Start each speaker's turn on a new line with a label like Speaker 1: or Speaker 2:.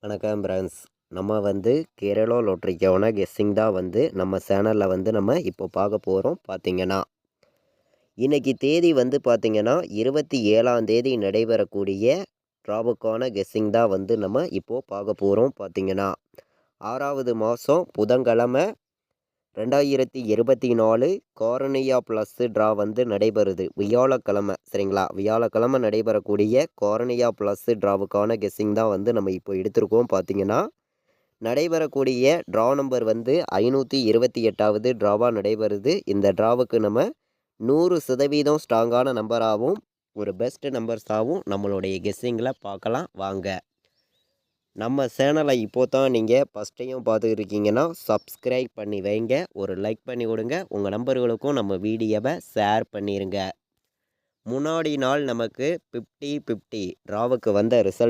Speaker 1: வணக்கம் ஃப்ரெண்ட்ஸ். நம்ம கேரளா லாட்ரிக்கான கெஸ்ஸிங் தான் நம்ம சேனலில் நம்ம இப்போ பார்க்க போகிறோம். பார்த்தீங்கன்னா இன்றைக்கி தேதி பார்த்தீங்கன்னா 27ஆம் தேதி நடைபெறக்கூடிய ட்ராவுக்கான கெஸ்ஸிங் தான் நம்ம இப்போது பார்க்க போகிறோம். பார்த்தீங்கன்னா 6வது மாதம் புதன்கிழமை 2024 கார்னியா ப்ளஸ் ட்ரா நடைபெறுது வியாழக்கிழமை. சரிங்களா, வியாழக்கிழமை நடைபெறக்கூடிய கார்னியா ப்ளஸ் ட்ராவுக்கான கெஸ்ஸிங் தான் நம்ம இப்போ எடுத்திருக்கோம். பார்த்தீங்கன்னா நடைபெறக்கூடிய ட்ரா நம்பர் 528வது ட்ராவாக நடைபெறுது. இந்த ட்ராவுக்கு நம்ம 100% ஸ்ட்ராங்கான நம்பராகவும் ஒரு பெஸ்ட் நம்பர்ஸாகவும் நம்மளுடைய கெஸ்ஸிங்கில் பார்க்கலாம் வாங்க. நம்ம சேனலை இப்போ தான் நீங்கள் ஃபஸ்ட் டைம் பார்த்துக்கிட்டு இருக்கீங்கன்னா சப்ஸ்கிரைப் பண்ணி வைங்க, ஒரு லைக் பண்ணி கொடுங்க, உங்கள் நம்பர்களுக்கும் நம்ம வீடியோவை ஷேர் பண்ணிடுங்க. முன்னாடி நாள் நமக்கு 50-50 ட்ராவுக்கு ரிசல்ட்